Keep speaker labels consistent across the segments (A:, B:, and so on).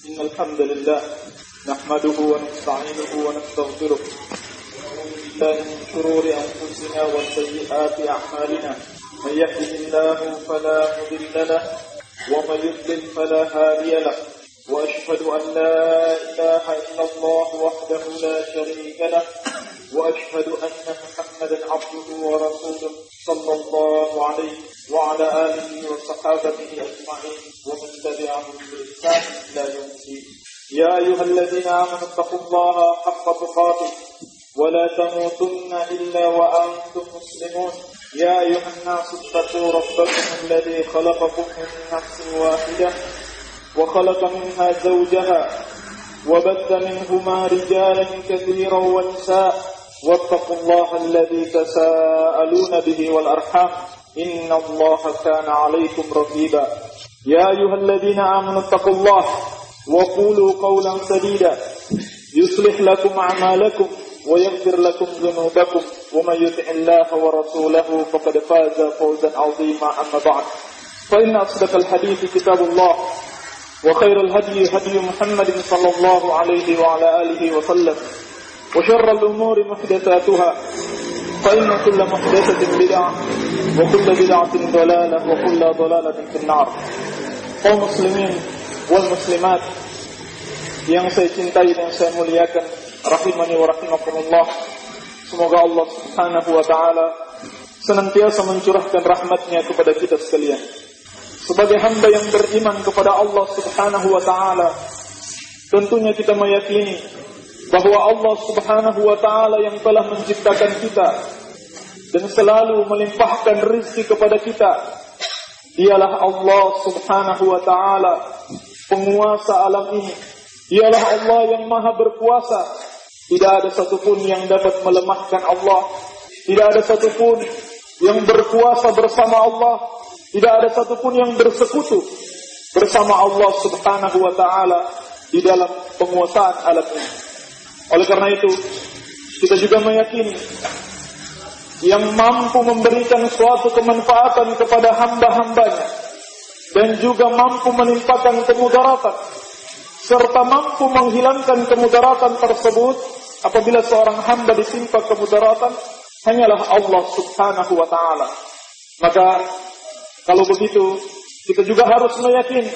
A: إن الحمد لله نحمده ونستعينه ونستغفره ونعوذ بالله من شرور أنفسنا وسيئات أعمالنا من يهده الله فلا مضل له ومن يضلل فلا هادي له وأشهد أن لا إله إلا الله وحده لا شريك له وأشهد أن محمدا عبده ورسوله صلى الله عليه وعلى آله وصحابته أجمعين ومن تبعهم بإحسان إلى يوم الدين. يا أيها الذين آمنوا اتقوا الله حق تقاته ولا تموتن إلا وأنتم مسلمون. يا أيها الناس اتقوا ربكم الذي خلقكم من نفس واحدة وخلق منها زوجها وبث منهما رجالا كثيرا ونساء واتقوا الله الذي تساءلون به والأرحام إن الله كان عليكم رقيبا. يا أيها الذين آمنوا اتقوا الله وقولوا قولا سديدا يصلح لكم أعمالكم ويغفر لكم ذنوبكم ومن يطع الله ورسوله فقد فاز فوزا عظيما. أما بعد فإن أصدق الحديث كتاب الله وخير الهدي هدي محمد صلى الله عليه وعلى آله وسلم وشر الأمور محدثاتها فإن كل محدثة بدعة وكل بدعة ضلالة وكل ضلالة في النار. Kaum muslimin wal muslimat yang saya cintai dan saya muliakan, rahimani wa rahimakumullah. Semoga Allah Subhanahu wa taala senantiasa mencurahkan rahmatnya kepada kita sekalian. Sebagai hamba yang beriman kepada Allah Subhanahu wa taala, tentunya kita meyakini bahwa Allah Subhanahu wa taala yang telah menciptakan kita dan selalu melimpahkan rezeki kepada kita, dialah Allah Subhanahu wa taala penguasa alam ini. Dialah Allah yang maha berkuasa. Tidak ada satupun yang dapat melemahkan Allah. Tidak ada satupun yang berkuasa bersama Allah. Tidak ada satupun yang bersekutu bersama Allah Subhanahu wa taala di dalam penguasaan alam ini. Oleh karena itu, kita juga meyakini yang mampu memberikan suatu kemanfaatan kepada hamba-hambanya dan juga mampu menimpakan kemudaratan serta mampu menghilangkan kemudaratan tersebut apabila seorang hamba ditimpa kemudaratan hanyalah Allah Subhanahu wa taala. Maka kalau begitu kita juga harus meyakini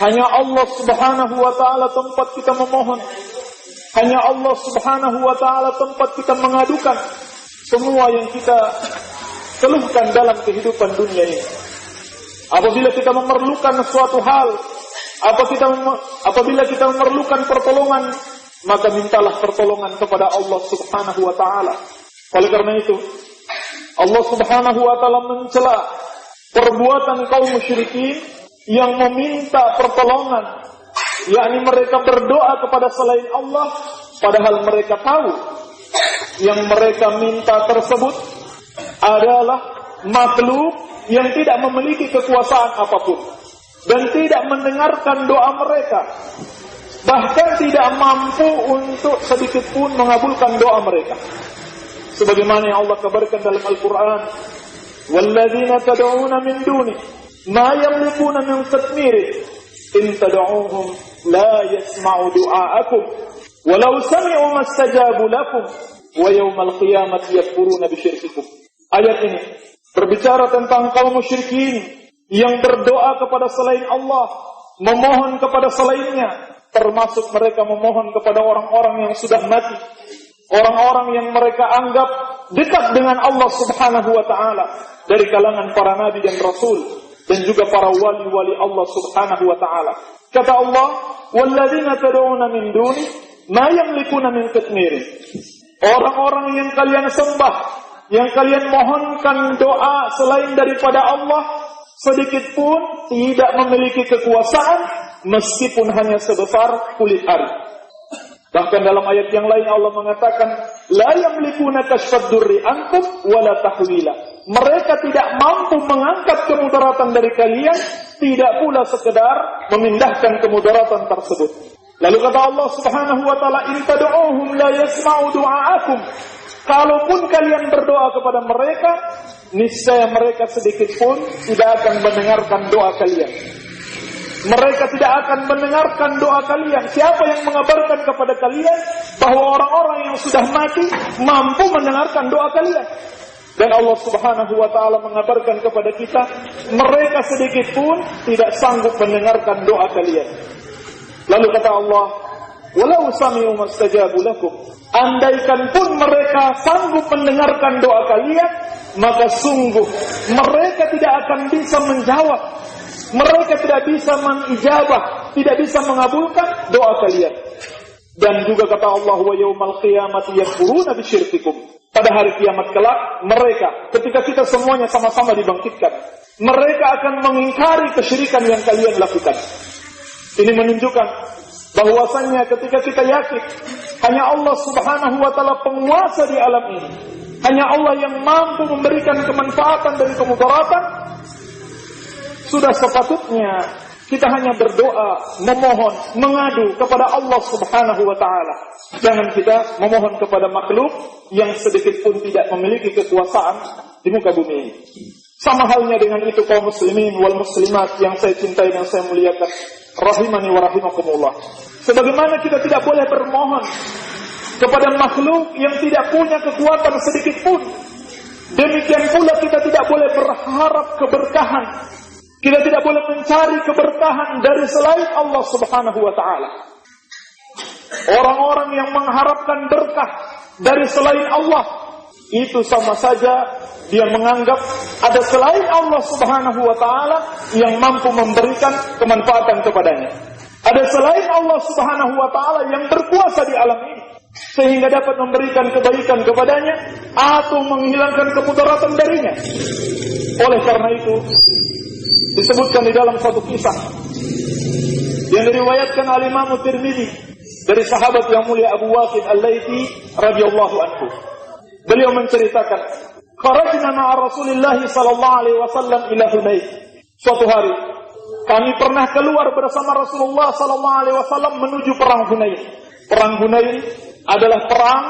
A: hanya Allah Subhanahu wa taala tempat kita memohon. Hanya Allah Subhanahu wa taala tempat kita mengadukan semua yang kita keluhkan dalam kehidupan dunia ini. Apabila kita memerlukan suatu hal, apabila kita memerlukan pertolongan, maka mintalah pertolongan kepada Allah Subhanahu wa taala. Oleh karena itu, Allah Subhanahu wa taala mencela perbuatan kaum musyrikin yang meminta pertolongan, yakni mereka berdoa kepada selain Allah padahal mereka tahu yang mereka minta tersebut adalah makhluk yang tidak memiliki kekuasaan apapun dan tidak mendengarkan doa mereka, bahkan tidak mampu untuk sedikit pun mengabulkan doa mereka. Sebagaimana yang Allah kabarkan dalam Al-Quran, walladzina tad'una min duni ma yamlikuna min qitmir in tad'uuhum la yasma'u du'aakum walau sami'u mastajabu lakum wa yawmal qiyamati yakfuruna bisyirkikum. Ayat ini berbicara tentang kaum musyrikin yang berdoa kepada selain Allah, memohon kepada selainnya, termasuk mereka memohon kepada orang-orang yang sudah mati, orang-orang yang mereka anggap dekat dengan Allah Subhanahu wa taala dari kalangan para nabi dan rasul dan juga para wali-wali Allah Subhanahu wa taala. Kata Allah, walladzina tad'una min duni ma yamlikuna min qitmir. Orang-orang yang kalian sembah, yang kalian mohonkan doa selain daripada Allah, sedikit pun tidak memiliki kekuasaan meskipun hanya sebesar kulit ari. Bahkan dalam ayat yang lain Allah mengatakan, la yamlikuna kashfad durri ankum wala tahwila. Mereka tidak mampu mengangkat kemudaratan dari kalian, tidak pula sekedar memindahkan kemudaratan tersebut. Lalu kata Allah Subhanahu wa taala, in tad'uuhum la yasma'u du'aakum. Kalaupun kalian berdoa kepada mereka, niscaya mereka sedikit pun tidak akan mendengarkan doa kalian. Mereka tidak akan mendengarkan doa kalian. Siapa yang mengabarkan kepada kalian bahwa orang-orang yang sudah mati mampu mendengarkan doa kalian? Dan Allah Subhanahu wa ta'ala mengabarkan kepada kita, mereka sedikit pun tidak sanggup mendengarkan doa kalian. Lalu kata Allah, walau sami'u mastajabu lakum, andaikan pun mereka sanggup mendengarkan doa kalian, maka sungguh mereka tidak akan bisa menjawab, mereka tidak bisa mengijabah, tidak bisa mengabulkan doa kalian. Dan juga kata Allah, wa yaumal qiyamati yakfuruna bisyirkikum, pada hari kiamat kelak mereka, ketika kita semuanya sama-sama dibangkitkan, mereka akan mengingkari kesyirikan yang kalian lakukan. Ini menunjukkan bahwasannya ketika kita yakin hanya Allah Subhanahu wa ta'ala penguasa di alam ini, hanya Allah yang mampu memberikan kemanfaatan dari kemudaratan, sudah sepatutnya kita hanya berdoa, memohon, mengadu kepada Allah Subhanahu wa ta'ala. Jangan kita memohon kepada makhluk yang sedikit pun tidak memiliki kekuasaan di muka bumi ini. Sama halnya dengan itu kaum muslimin wal muslimat yang saya cintai dan saya muliakan, rahimani wa rahimakumullah. Sebagaimana kita tidak boleh bermohon kepada makhluk yang tidak punya kekuatan sedikit pun, demikian pula kita tidak boleh berharap keberkahan, kita tidak boleh mencari keberkahan dari selain Allah Subhanahu wa ta'ala. Orang-orang yang mengharapkan berkah dari selain Allah, itu sama saja dia menganggap ada selain Allah Subhanahu wa ta'ala yang mampu memberikan kemanfaatan kepadanya. Ada selain Allah Subhanahu wa ta'ala yang berkuasa di alam ini, sehingga dapat memberikan kebaikan kepadanya atau menghilangkan kemudaratan darinya. Oleh karena itu, disebutkan di dalam satu kisah yang diriwayatkan oleh Imam Tirmidzi dari sahabat yang mulia Abu Waqid Al-Laythi radhiyallahu anhu. Beliau menceritakan, kharajna ma'a Rasulillah sallallahu alaihi wasallam ila Hunain. Suatu hari kami pernah keluar bersama Rasulullah sallallahu alaihi wasallam menuju perang Hunain. Perang Hunain adalah perang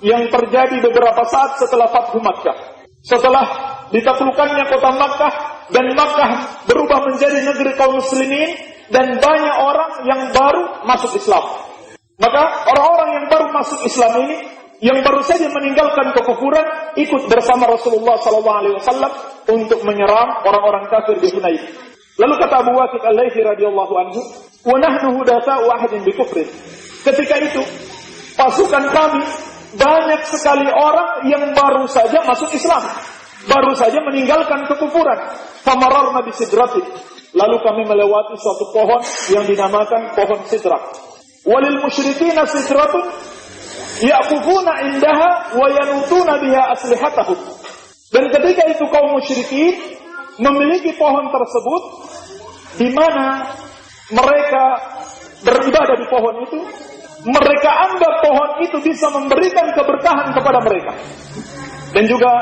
A: yang terjadi beberapa saat setelah Fathu Makkah. Setelah ditaklukannya kota Makkah dan Makkah berubah menjadi negeri kaum muslimin dan banyak orang yang baru masuk Islam. Maka orang-orang yang baru masuk Islam ini, yang baru saja meninggalkan kekufuran, ikut bersama Rasulullah SAW untuk menyerang orang-orang kafir di Hunain. Lalu kata Abu Waqid Al-Laythi radhiyallahu anhu, wa nahnu hudatsa'u ahadin bi kufrin. Ketika itu pasukan kami banyak sekali orang yang baru saja masuk Islam, baru saja meninggalkan kekufuran. Famararna bi sidratin. Lalu kami melewati suatu pohon yang dinamakan pohon sidrak. Walil musyrikina sidratun yaqufuna indaha wa yanutuna biha aslihatahum. Dan ketika itu kaum musyrikin memiliki pohon tersebut, di mana mereka beribadah di pohon itu, mereka anggap pohon itu bisa memberikan keberkahan kepada mereka. Dan juga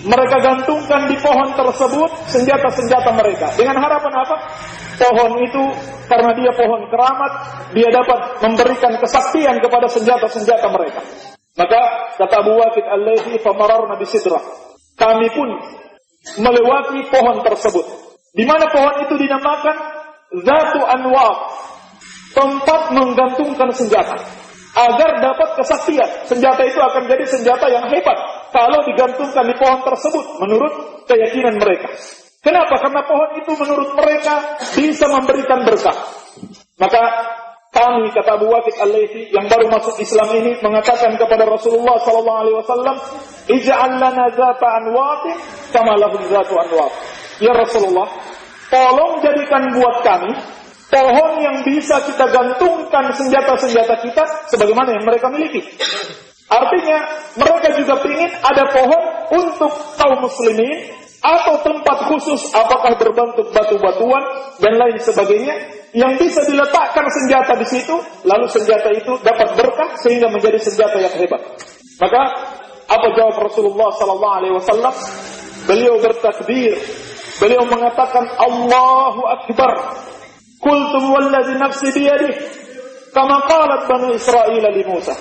A: mereka gantungkan di pohon tersebut senjata-senjata mereka. Dengan harapan apa? Pohon itu, karena dia pohon keramat, dia dapat memberikan kesaktian kepada senjata-senjata mereka. Maka kata Abu Waqid Al-Laythi, famararna bisidrah. Kami pun melewati pohon tersebut, di mana pohon itu dinamakan Zatu Anwar, tempat menggantungkan senjata, agar dapat kesaktian. Senjata itu akan jadi senjata yang hebat kalau digantungkan di pohon tersebut, menurut keyakinan mereka. Kenapa? Karena pohon itu menurut mereka bisa memberikan berkah. Maka kami, kata Abu Waqid Al-Laythi yang baru masuk Islam ini, mengatakan kepada Rasulullah SAW, ij'al lana zata anwatin kama lahu zatu anwat. Ya Rasulullah, tolong jadikan buat kami pohon yang bisa kita gantungkan senjata-senjata kita sebagaimana yang mereka miliki. Artinya mereka juga ingin ada pohon untuk kaum muslimin, atau tempat khusus, apakah berbentuk batu-batuan dan lain sebagainya, yang bisa diletakkan senjata di situ, lalu senjata itu dapat berkah sehingga menjadi senjata yang hebat. Maka apa jawab Rasulullah SAW? Beliau bertakbir, beliau mengatakan Allahu Akbar. Qultum wallazi nafsi biyadihi kama qalat Banu Israil li Musa.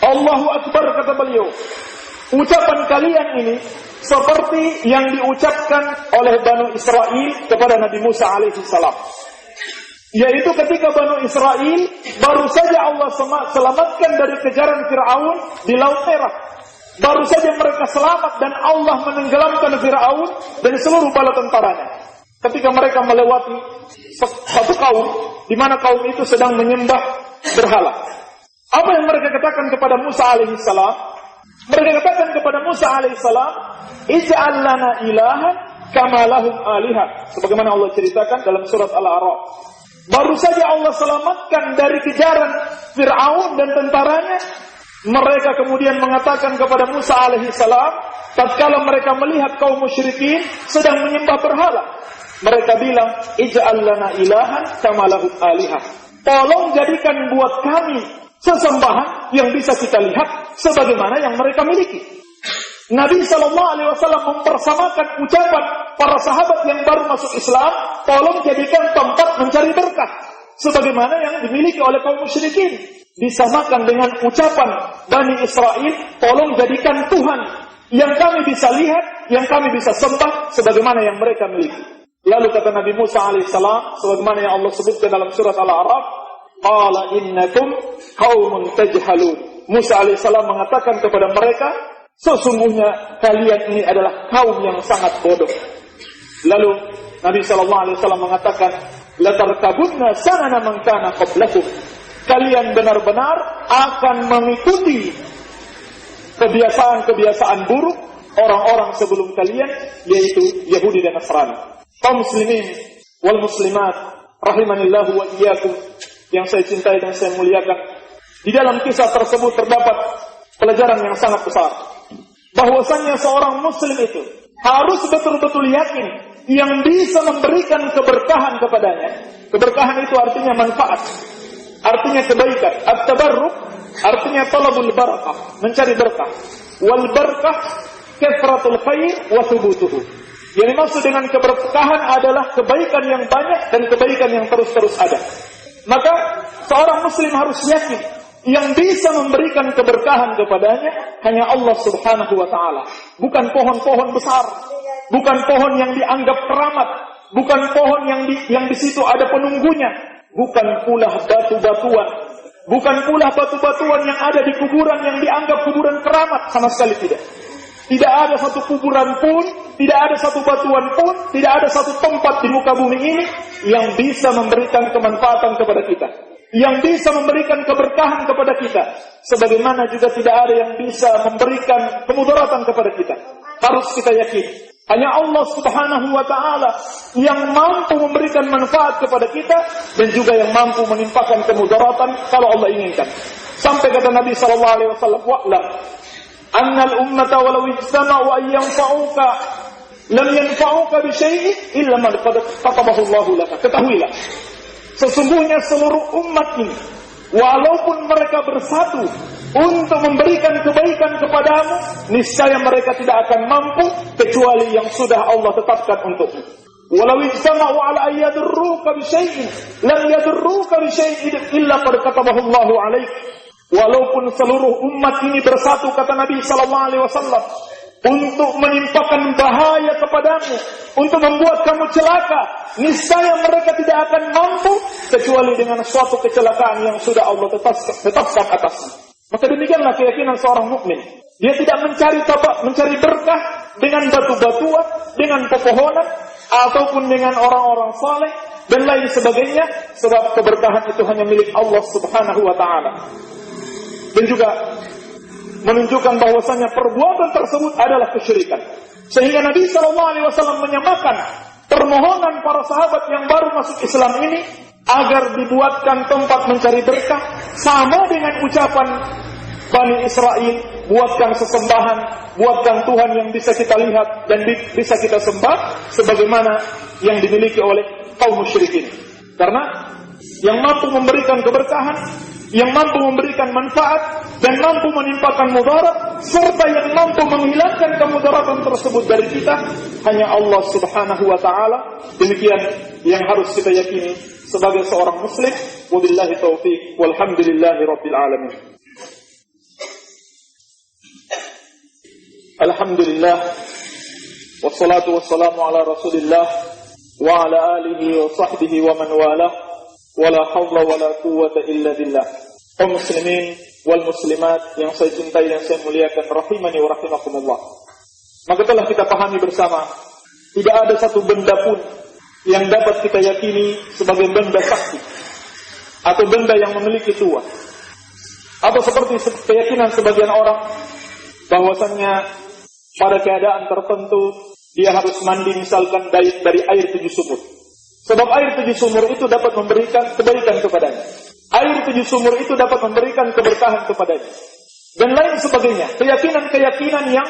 A: Allahu Akbar, kata beliau. Ucapan kalian ini seperti yang diucapkan oleh Banu Israel kepada Nabi Musa alaihi salam. Yaitu ketika Banu Israel baru saja Allah selamatkan dari kejaran Fir'aun di Laut Merah. Baru saja mereka selamat dan Allah menenggelamkan Fir'aun dan seluruh bala tentaranya. Ketika mereka melewati satu kaum, di mana kaum itu sedang menyembah berhala. Apa yang mereka katakan kepada Musa alaihi salam? Mereka katakan kepada Musa alaihi salam, "Ij'al lana ilahan kama lahum alihat." Sebagaimana Allah ceritakan dalam surat Al-A'raf. Baru saja Allah selamatkan dari kejaran Fir'aun dan tentaranya, mereka kemudian mengatakan kepada Musa alaihi salam, tatkala mereka melihat kaum musyrikin sedang menyembah berhala, mereka bilang, "Ij'al lana ilahan kama lahum alihat." Tolong jadikan buat kami sesembahan yang bisa kita lihat sebagaimana yang mereka miliki. Nabi SAW mempersamakan ucapan para sahabat yang baru masuk Islam, tolong jadikan tempat mencari berkah sebagaimana yang dimiliki oleh kaum musyrikin. Disamakan dengan ucapan Bani Israel, tolong jadikan Tuhan yang kami bisa lihat, yang kami bisa sembah sebagaimana yang mereka miliki. Lalu kata Nabi Musa alaihissalam, sebagaimana yang Allah sebutkan dalam surat Al-A'raf, qala innakum qaumun tajhalun. Musa alaihissalam mengatakan kepada mereka, sesungguhnya kalian ini adalah kaum yang sangat bodoh. Lalu Nabi SAW mengatakan, latarkabunna sanana man kana qablakum. Kalian benar-benar akan mengikuti kebiasaan-kebiasaan buruk orang-orang sebelum kalian, yaitu Yahudi dan Nasrani. Kaum muslimin wal muslimat rahimanillahu wa iyyakum yang saya cintai dan saya muliakan. Di dalam kisah tersebut terdapat pelajaran yang sangat besar. Bahwasanya seorang muslim itu harus betul-betul yakin yang bisa memberikan keberkahan kepadanya. Keberkahan itu artinya manfaat, artinya kebaikan. At-tabarruk artinya talabul barakah, mencari berkah. Wal barakah kathratul khair wa thubutuhu. Yang dimaksud dengan keberkahan adalah kebaikan yang banyak dan kebaikan yang terus-terus ada. Maka seorang muslim harus yakin yang bisa memberikan keberkahan kepadanya hanya Allah Subhanahu wa ta'ala. Bukan pohon-pohon besar, bukan pohon yang dianggap keramat, bukan pohon yang di situ ada penunggunya, bukan pula batu-batuan, bukan pula batu-batuan yang ada di kuburan yang dianggap kuburan keramat, sama sekali tidak. Tidak ada satu kuburan pun, tidak ada satu batuan pun, tidak ada satu tempat di muka bumi ini yang bisa memberikan kemanfaatan kepada kita, yang bisa memberikan keberkahan kepada kita, sebagaimana juga tidak ada yang bisa memberikan kemudaratan kepada kita. Harus kita yakin hanya Allah Subhanahu wa ta'ala yang mampu memberikan manfaat kepada kita dan juga yang mampu menimpakan kemudaratan kalau Allah inginkan. Sampai kata Nabi SAW, wa'lam annal ummata walau ijtama'u an yanfa'uka lam yanfa'uka bi syai'in illa man qad katabahu Allahu laka. Ketahuilah, sesungguhnya seluruh umat ini, walaupun mereka bersatu untuk memberikan kebaikan kepadamu, niscaya mereka tidak akan mampu kecuali yang sudah Allah tetapkan untukmu. Walau ijtama'u ala ayyadurruka bi syai'in lam yadurruka bi syai'in illa qad katabahu Allahu 'alaik. Walaupun seluruh umat ini bersatu, kata Nabi SAW, untuk menimpakan bahaya kepadamu, untuk membuat kamu celaka, niscaya mereka tidak akan mampu kecuali dengan suatu kecelakaan yang sudah Allah tetapkan atasnya. Maka demikianlah keyakinan seorang mukmin. Dia tidak mencari berkah dengan batu-batuan, dengan pepohonan, ataupun dengan orang-orang saleh dan lain sebagainya, sebab keberkahan itu hanya milik Allah Subhanahu wa ta'ala. Dan juga menunjukkan bahwasanya perbuatan tersebut adalah kesyirikan. Sehingga Nabi SAW menyamakan permohonan para sahabat yang baru masuk Islam ini agar dibuatkan tempat mencari berkah sama dengan ucapan Bani Israel, buatkan sesembahan, buatkan Tuhan yang bisa kita lihat dan bisa kita sembah sebagaimana yang dimiliki oleh kaum musyrikin. Karena yang mampu memberikan keberkahan, yang mampu memberikan manfaat dan mampu menimpakan mudarat, serta yang mampu menghilangkan kemudaratan tersebut dari kita hanya Allah Subhanahu wa ta'ala. Demikian yang harus kita yakini sebagai seorang muslim. Wabillahi taufiq walhamdulillahi rabbil alamin. Alhamdulillah Wassalatu wassalamu ala Rasulillah wa ala alihi wa sahbihi wa man walah. Wala hawla wala quwwata illa billah. Kaum muslimin wal muslimat yang saya cintai dan saya muliakan, rahimani wa rahimakumullah. Maka telah kita pahami bersama, tidak ada satu benda pun yang dapat kita yakini sebagai benda sakti atau benda yang memiliki tuah. Atau seperti keyakinan sebagian orang bahwasannya pada keadaan tertentu dia harus mandi misalkan dari air 7 sumur. Sebab air 7 sumur itu dapat memberikan kebaikan kepadanya. Air 7 sumur itu dapat memberikan keberkahan kepadanya. Dan lain sebagainya. Keyakinan-keyakinan yang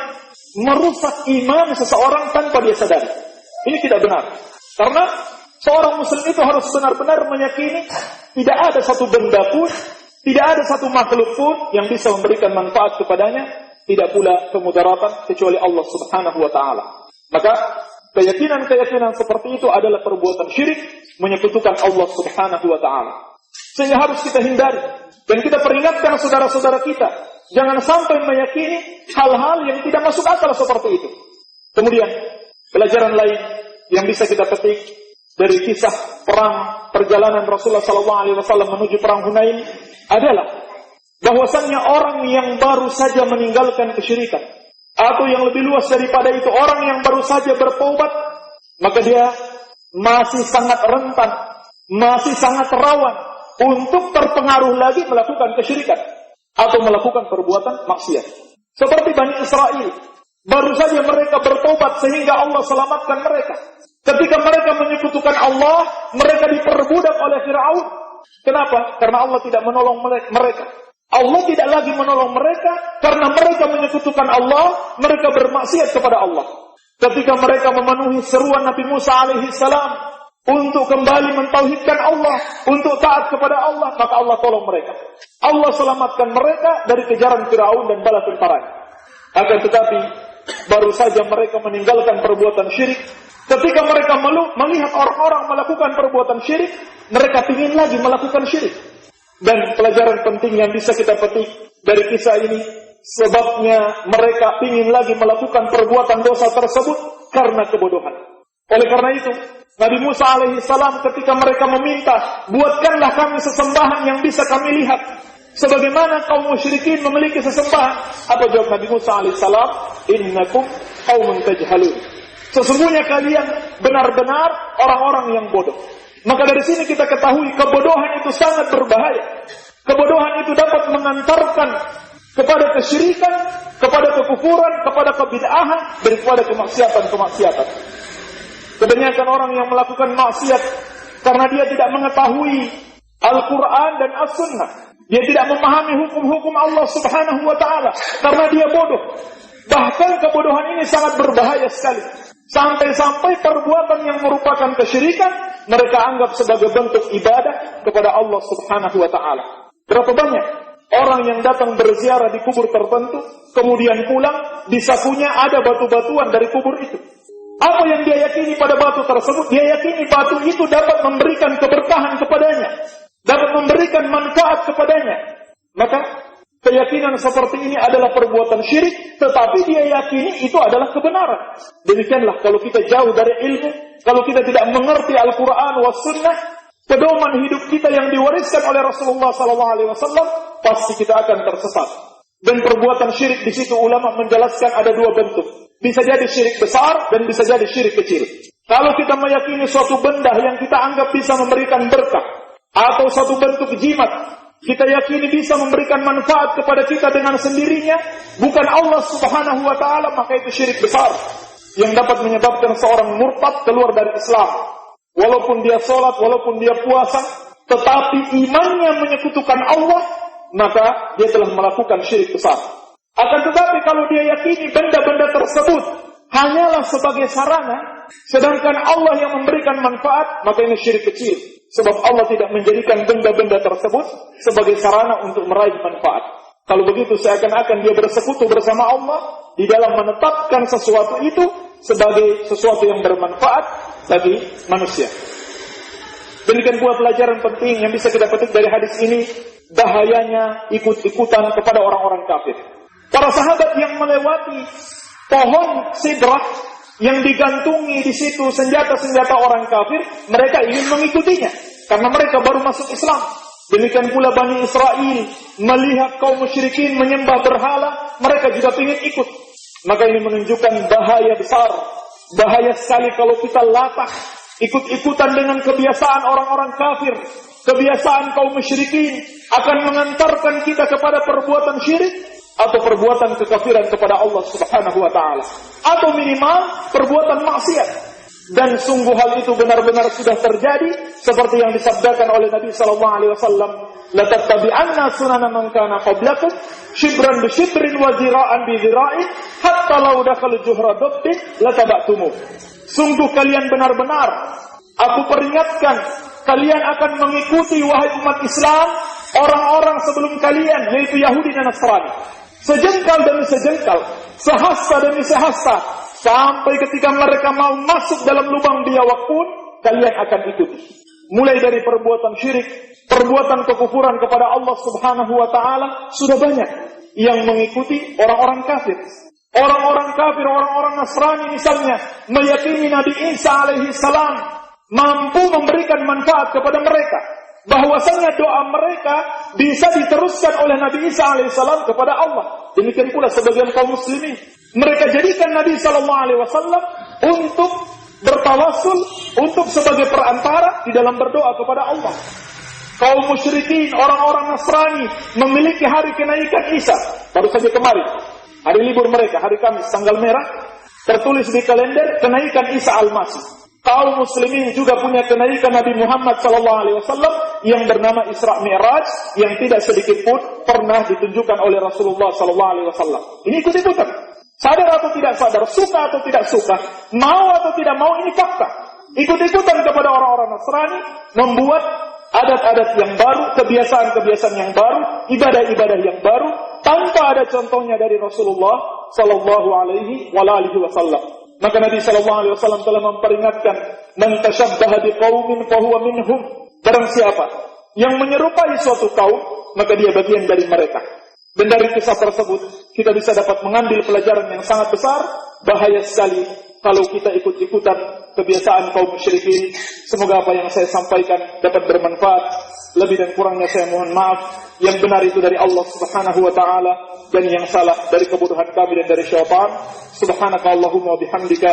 A: merusak iman seseorang tanpa dia sadari. Ini tidak benar. Karena seorang muslim itu harus benar-benar meyakini tidak ada satu benda pun, tidak ada satu makhluk pun yang bisa memberikan manfaat kepadanya, tidak pula kemudaratan kecuali Allah Subhanahu wa taala. Maka keyakinan-keyakinan seperti itu adalah perbuatan syirik, menyekutukan Allah Subhanahu wa taala. Sehingga harus kita hindari dan kita peringatkan saudara-saudara kita, jangan sampai meyakini hal-hal yang tidak masuk akal seperti itu. Kemudian, pelajaran lain yang bisa kita petik dari kisah perang perjalanan Rasulullah SAW menuju perang Hunain adalah bahwasannya orang yang baru saja meninggalkan kesyirikan, atau yang lebih luas daripada itu, orang yang baru saja bertaubat, maka dia masih sangat rentan, masih sangat rawan untuk terpengaruh lagi melakukan kesyirikan atau melakukan perbuatan maksiat. Seperti Bani Israel, baru saja mereka bertaubat sehingga Allah selamatkan mereka. Ketika mereka menyekutukan Allah, mereka diperbudak oleh Firaun. Kenapa? Karena Allah tidak menolong mereka. Allah tidak lagi menolong mereka karena mereka menyekutukan Allah, mereka bermaksiat kepada Allah. Ketika mereka memenuhi seruan Nabi Musa alaihissalam untuk kembali mentauhidkan Allah, untuk taat kepada Allah, maka Allah tolong mereka. Allah selamatkan mereka dari kejaran Firaun dan bala tentaranya. Akan tetapi baru saja mereka meninggalkan perbuatan syirik. Ketika mereka melihat orang-orang melakukan perbuatan syirik, mereka ingin lagi melakukan syirik. Dan pelajaran penting yang bisa kita petik dari kisah ini, sebabnya mereka ingin lagi melakukan perbuatan dosa tersebut karena kebodohan. Oleh karena itu, Nabi Musa alaihissalam ketika mereka meminta, buatkanlah kami sesembahan yang bisa kami lihat, sebagaimana kaum musyrikin memiliki sesembahan. Apa jawab Nabi Musa alaihissalam? Innakum qaumun tajhalun. Sesungguhnya kalian benar-benar orang-orang yang bodoh. Maka dari sini kita ketahui kebodohan itu sangat berbahaya. Kebodohan itu dapat mengantarkan kepada kesyirikan, kepada kekufuran, kepada kebid'ahan, daripada kemaksiatan-kemaksiatan. Kebanyakan orang yang melakukan maksiat karena dia tidak mengetahui Al-Quran dan As-Sunnah. Dia tidak memahami hukum-hukum Allah Subhanahu wa ta'ala karena dia bodoh. Bahkan kebodohan ini sangat berbahaya sekali. Sampai-sampai perbuatan yang merupakan kesyirikan mereka anggap sebagai bentuk ibadah kepada Allah Subhanahu wa ta'ala. Berapa banyak orang yang datang berziarah di kubur tertentu, kemudian pulang, di sakunya ada batu-batuan dari kubur itu. Apa yang dia yakini pada batu tersebut? Dia yakini batu itu dapat memberikan keberkahan kepadanya, dapat memberikan manfaat kepadanya. Maka keyakinan seperti ini adalah perbuatan syirik, tetapi dia yakini itu adalah kebenaran. Demikianlah kalau kita jauh dari ilmu, kalau kita tidak mengerti Al-Quran was Sunnah, pedoman hidup kita yang diwariskan oleh Rasulullah SAW, pasti kita akan tersesat. Dan perbuatan syirik di situ ulama menjelaskan ada dua bentuk. Bisa jadi syirik besar dan bisa jadi syirik kecil. Kalau kita meyakini suatu benda yang kita anggap bisa memberikan berkah, atau suatu bentuk jimat, kita yakini bisa memberikan manfaat kepada kita dengan sendirinya, bukan Allah Subhanahu wa ta'ala, maka itu syirik besar yang dapat menyebabkan seorang murtad keluar dari Islam. Walaupun dia sholat, walaupun dia puasa, tetapi imannya menyekutukan Allah, maka dia telah melakukan syirik besar. Akan tetapi kalau dia yakini benda-benda tersebut hanyalah sebagai sarana, sedangkan Allah yang memberikan manfaat, maka ini syirik kecil. Sebab Allah tidak menjadikan benda-benda tersebut sebagai sarana untuk meraih manfaat. Kalau begitu seakan-akan dia bersekutu bersama Allah di dalam menetapkan sesuatu itu sebagai sesuatu yang bermanfaat bagi manusia. Demikian pula pelajaran penting yang bisa kita petik dari hadis ini, bahayanya ikut-ikutan kepada orang-orang kafir. Para sahabat yang melewati pohon sidrah yang digantungi di situ senjata-senjata orang kafir, mereka ingin mengikutinya karena mereka baru masuk Islam. Demikian pula Bani Israel melihat kaum musyrikin menyembah berhala, mereka juga ingin ikut. Maka ini menunjukkan bahaya besar, bahaya sekali kalau kita latah ikut-ikutan dengan kebiasaan orang-orang kafir, kebiasaan kaum musyrikin akan mengantarkan kita kepada perbuatan syirik atau perbuatan kekafiran kepada Allah Subhanahu wa taala, atau minimal perbuatan maksiat. Dan sungguh hal itu benar-benar sudah terjadi seperti yang disabdakan oleh Nabi sallallahu alaihi wasallam, la tattabi'anna sunana man kana qablakum shibran bi shibrin wa zira'an bi zira'in hatta law dakhala juhra dabbin la taba'tumu. Sungguh kalian benar-benar, aku peringatkan, kalian akan mengikuti wahai umat Islam orang-orang sebelum kalian, yaitu Yahudi dan Nasrani. Sejengkal demi sejengkal, sehasta demi sehasta, sampai ketika mereka mau masuk dalam lubang biawak pun, kalian akan ikuti. Mulai dari perbuatan syirik, perbuatan kekufuran kepada Allah Subhanahu wa taala, sudah banyak yang mengikuti orang-orang kafir. Orang-orang kafir, orang-orang Nasrani misalnya, meyakini Nabi Isa alaihi salam mampu memberikan manfaat kepada mereka, bahwasanya doa mereka bisa diteruskan oleh Nabi Isa alaihissalam kepada Allah. Demikian pula sebagian kaum muslimin, mereka jadikan Nabi sallallahu alaihi wasallam untuk bertawasul, untuk sebagai perantara di dalam berdoa kepada Allah. Kaum musyrikin, orang-orang Nasrani memiliki hari kenaikan Isa. Baru saja kemarin, hari libur mereka, hari Kamis, tanggal merah, tertulis di kalender kenaikan Isa Al-Masih. Kaum muslimin juga punya kenaikan Nabi Muhammad SAW yang bernama Isra Mi'raj, yang tidak sedikit pun pernah ditunjukkan oleh Rasulullah SAW. Ini ikut-ikutan. Sadar atau tidak sadar, suka atau tidak suka, mau atau tidak mau, ini fakta. Ikut-ikutan kepada orang-orang Nasrani, membuat adat-adat yang baru, kebiasaan-kebiasaan yang baru, ibadah-ibadah yang baru, tanpa ada contohnya dari Rasulullah SAW. Maka Nabi SAW telah memperingatkan, man tashabbaha biqaumin fahuwa minhum. Barang siapa yang menyerupai suatu kaum, maka dia bagian dari mereka. Dan dari kisah tersebut kita bisa dapat mengambil pelajaran yang sangat besar. Bahaya sekali kalau kita ikut-ikutan kebiasaan kaum musyrikin. Semoga apa yang saya sampaikan dapat bermanfaat. Lebih dan kurangnya saya mohon maaf. Yang benar itu dari Allah Subhanahu wa taala, dan yang salah dari kebodohan kami dan dari syaitan. Subhanaka Allahumma wa bihamdika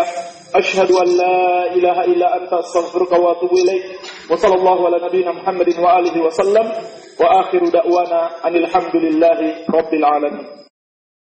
A: asyhadu an la ilaha illa anta astaghfiruka wa atubu ilaik. Wa sallallahu ala nabiyyina Muhammadin wa alihi wa sallam. Wa akhiru da'wana anil hamdulillahi rabbil alamin.